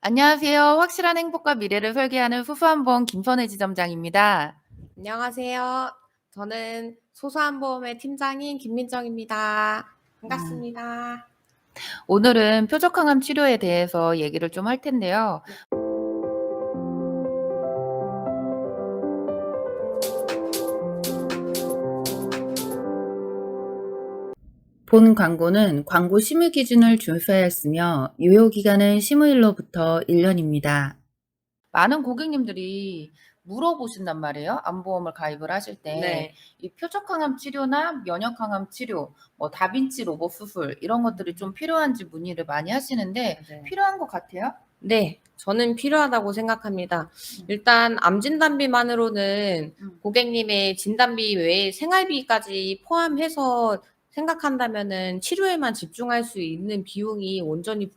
안녕하세요. 확실한 행복과 미래를 설계하는 후수한보험 김선혜 지점장입니다. 안녕하세요. 저는 소소한보험의 팀장인 김민정입니다. 음, 반갑습니다. 오늘은 표적항암 치료에 대해서 얘기를 좀 할 텐데요. 네. 본 광고는 광고 심의 기준을 준수해야 했으며 유효 기간은 심의일로부터 1년입니다. 많은 고객님들이 물어보신단 말이에요. 암보험을 가입을 하실 때 네. 이 표적항암 치료나 면역항암 치료, 뭐 다빈치 로봇 수술 이런 것들이 좀 필요한지 문의를 많이 하시는데 맞아요. 필요한 것 같아요? 네. 저는 필요하다고 생각합니다. 음, 일단 암 진단비만으로는 음. 고객님의 진단비 외에 생활비까지 포함해서 생각한다면은 치료에만 집중할 수 있는 비용이 온전히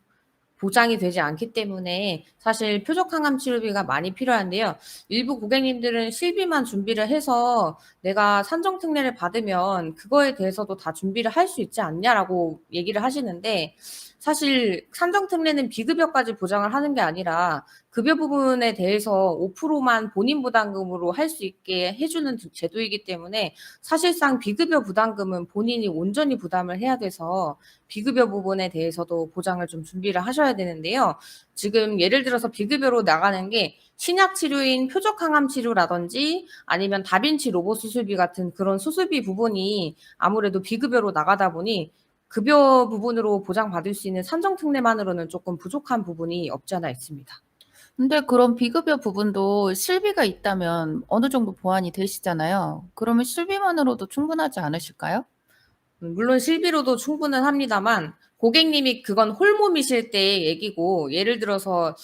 보장이 되지 않기 때문에 사실 표적 항암 치료비가 많이 필요한데요. 일부 고객님들은 실비만 준비를 해서 "내가 산정 특례를 받으면 그거에 대해서도 다 준비를 할 수 있지 않냐?"라고 얘기를 하시는데, 사실 산정 특례는 비급여까지 보장을 하는 게 아니라 급여 부분에 대해서 5%만 본인 부담금으로 할 수 있게 해 주는 제도이기 때문에 사실상 비급여 부담금은 본인이 온전히 부담을 해야 돼서 비급여 부분에 대해서도 보장을 좀 준비를 하셔야 되는데요. 지금 예를 들어서 비급여로 나가는 게 신약 치료인 표적 항암 치료라든지 아니면 다빈치 로봇 수술비 같은 그런 수술비 부분이 아무래도 비급여로 나가다 보니 급여 부분으로 보장받을 수 있는 산정 특례만으로는 조금 부족한 부분이 없지 않아 있습니다. 근데 그런 비급여 부분도 실비가 있다면 어느 정도 보완이 되시잖아요. 그러면 실비만으로도 충분하지 않으실까요? 물론 실비로도 충분은 합니다만 고객님이 그건 홀몸이실 때의 얘기고, 예를 들어서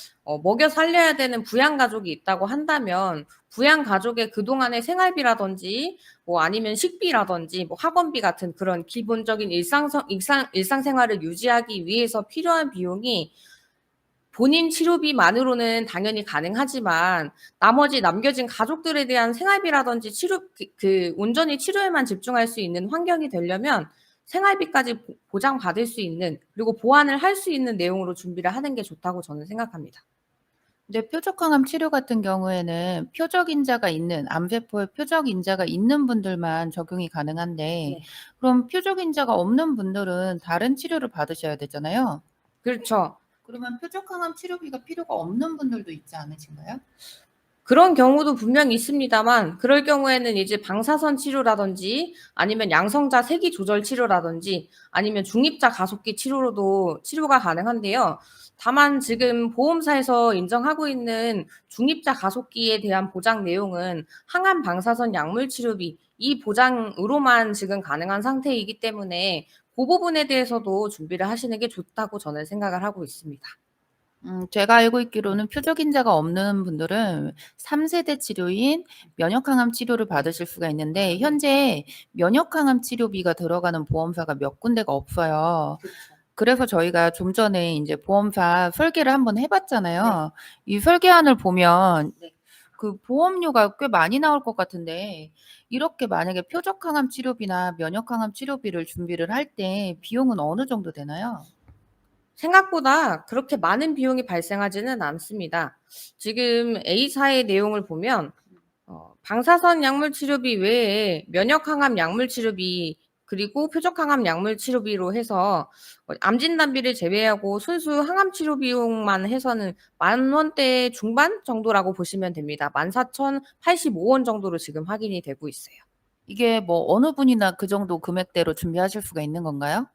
먹여 살려야 되는 부양 가족이 있다고 한다면 부양 가족의 그동안의 생활비라든지 뭐 아니면 식비라든지 뭐 학원비 같은 그런 기본적인 일상생활을 유지하기 위해서 필요한 비용이 본인 치료비만으로는 당연히 가능하지만 나머지 남겨진 가족들에 대한 생활비라든지 치료 온전히 치료에만 집중할 수 있는 환경이 되려면 생활비까지 보장받을 수 있는, 그리고 보완을 할 수 있는 내용으로 준비를 하는 게 좋다고 저는 생각합니다. 근데 표적항암 치료 같은 경우에는 표적 인자가 있는 암세포에 표적 인자가 있는 분들만 적용이 가능한데 네. 그럼 표적 인자가 없는 분들은 다른 치료를 받으셔야 되잖아요. 그렇죠. 그러면 표적항암 치료비가 필요가 없는 분들도 있지 않으신가요? 그런 경우도 분명히 있습니다만, 그럴 경우에는 이제 방사선 치료라든지 아니면 양성자 세기 조절 치료라든지 아니면 중입자 가속기 치료로도 치료가 가능한데요. 다만 지금 보험사에서 인정하고 있는 중입자 가속기에 대한 보장 내용은 항암 방사선 약물 치료비 이 보장으로만 지금 가능한 상태이기 때문에 그 부분에 대해서도 준비를 하시는 게 좋다고 저는 생각을 하고 있습니다. 제가 알고 네. 있기로는 표적 인자가 없는 분들은 3 세대 치료인 면역항암 치료를 받으실 수가 있는데 네. 현재 면역항암 치료비가 들어가는 보험사가 몇 군데가 없어요. 그쵸. 그래서 저희가 좀 전에 인제 보험사 설계를 한번 해 네. 봤잖아요. 이 설계안을 보면 네. 그 보험료가 꽤 많이 나올 것 같은데 이렇게 만약에 표적 항암 치료비나 면역 항암 치료비를 준비를 할 때 비용은 어느 정도 되나요? 생각보다 그렇게 많은 비용이 발생하지는 않습니다. 지금 A사의 내용을 보면 방사선 약물 치료비 외에 면역 항암 약물 치료비 그리고 표적 항암 약물 치료비로 해서 암 진단비를 제외하고 순수 항암 치료 비용만 해서는 만 원대 중반 정도라고 보시면 됩니다. 14,085원 정도로 지금 확인이 되고 있어요. 이게 뭐 어느 분이나 그 정도 금액대로 준비하실 수가 있는 건가요?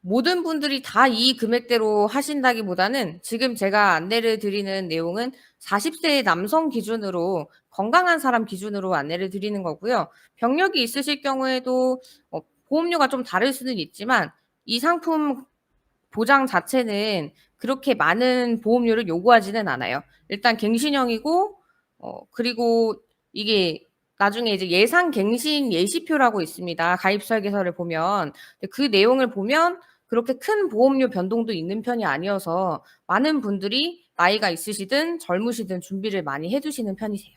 모든 분들이 다 이 금액대로 하신다기보다는 지금 제가 안내를 드리는 내용은 40세 남성 기준으로 건강한 사람 기준으로 안내를 드리는 거고요. 병력이 있으실 경우에도 보험료가 좀 다를 수는 있지만 이 상품 보장 자체는 그렇게 많은 보험료를 요구하지는 않아요. 일단 갱신형이고 그리고 이게 나중에 이제 예상 갱신 예시표라고 있습니다, 가입 설계서를 보면. 근데 그 내용을 보면 그렇게 큰 보험료 변동도 있는 편이 아니어서 많은 분들이 나이가 있으시든 젊으시든 준비를 많이 해 두시는 편이세요.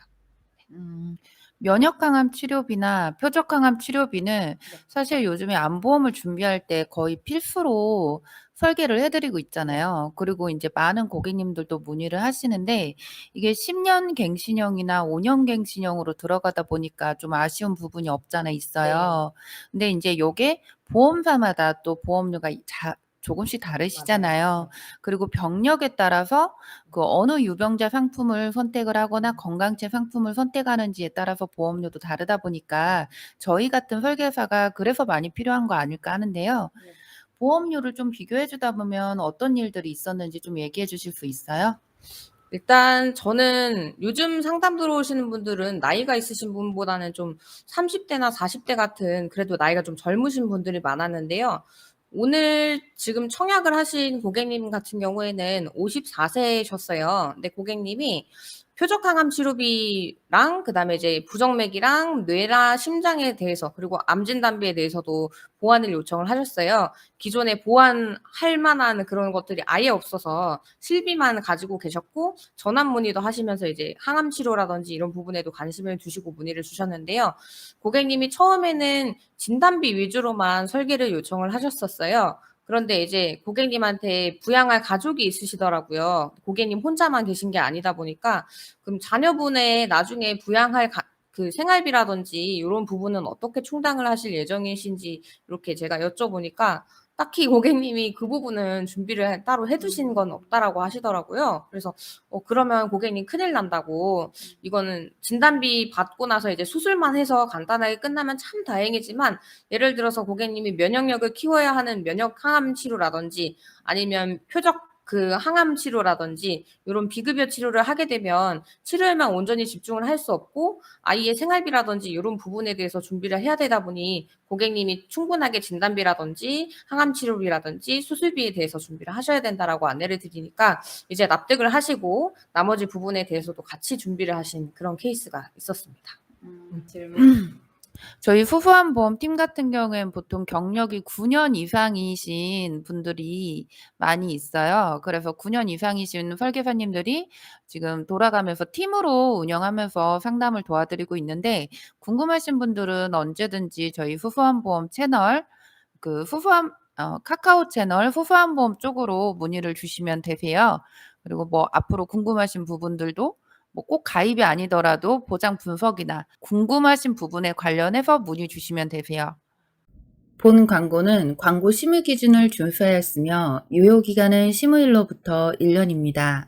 음. 면역 강암 치료비나 표적 강암 치료비는 네. 사실 요즘에 암보험을 준비할 때 거의 필수로 설계를 해 드리고 네. 있잖아요. 그리고 인제 많은 고객님들도 문의를 하시는데 이게 10년 갱신형이나 5년 갱신형으로 들어가다 보니까 좀 아쉬운 부분이 없지 않아 네. 있어요. 근데 인제 요게 보험사마다 또 보험료가 조금씩 맞아요. 다르시잖아요. 그리고 병력에 따라서 그 어느 유병자 상품을 선택을 하거나 건강체 상품을 선택하는지에 따라서 보험료도 다르다 보니까 저희 같은 설계사가 그래서 많이 필요한 거 아닐까 하는데요. 네. 보험료를 좀 비교해 주다 보면 어떤 일들이 있었는지 좀 얘기해 주실 수 있어요? 일단 저는 요즘 상담 들어오시는 분들은 나이가 있으신 분보다는 좀 30 대나 40대 같은 그래도 나이가 좀 젊으신 분들이 많았는데요. 오늘 지금 청약을 하신 고객님 같은 경우에는 54 세셨어요. 근데 고객님이 표적 항암 치료비랑 그다음에 이제 부정맥이랑 뇌나 심장에 대해서 그리고 암 진단비에 대해서도 보완을 요청을 하셨어요. 기존에 보완할 만한 그런 것들이 아예 없어서 실비만 가지고 계셨고 전환 문의도 하시면서 이제 항암 치료라든지 이런 부분에도 관심을 두시고 문의를 주셨는데요. 고객님이 처음에는 진단비 위주로만 설계를 요청을 하셨었어요. 그런데 이제 고객님한테 부양할 가족이 있으시더라고요. 고객님 혼자만 계신 게 아니다 보니까 그럼 자녀분의 나중에 부양할 그 생활비라든지 요런 부분은 어떻게 충당을 하실 예정이신지 이렇게 제가 여쭤보니까 딱히 고객님이 그 부분은 준비를 따로 해 두신 건 없다라고 하시더라고요. 그래서 그러면 고객님 큰일 난다고 이거는 진단비 받고 나서 이제 수술만 해서 간단하게 끝나면 참 다행이지만 예를 들어서 고객님이 면역력을 키워야 하는 면역 항암 치료라든지 아니면 표적 그 항암 치료라든지 요런 비급여 치료를 하게 되면 치료에만 온전히 집중을 할 수 없고 아이의 생활비라든지 요런 부분에 대해서 준비를 해야 되다 보니 고객님이 충분하게 진단비라든지 항암 치료비라든지 수술비에 대해서 준비를 하셔야 된다라고 안내를 드리니까 이제 납득을 하시고 나머지 부분에 대해서도 같이 준비를 하신 그런 케이스가 있었습니다. 질문. 저희 후부암 보험팀 같은 경우에는 보통 경력이 9년 이상이신 분들이 많이 있어요. 그래서 9년 이상이신 설계사님들이 지금 돌아가면서 팀으로 운영하면서 상담을 도와드리고 있는데 궁금하신 분들은 언제든지 저희 후부암 보험 채널 그 후부암 카카오 채널 후부암 보험 쪽으로 문의를 주시면 되세요. 그리고 뭐 앞으로 궁금하신 부분들도 뭐 꼭 가입이 아니더라도 보장 분석이나 궁금하신 부분에 관련해서 문의 주시면 되세요. 본 광고는 광고 심의 기준을 준수하였으며 유효 기간은 심의일로부터 1년입니다.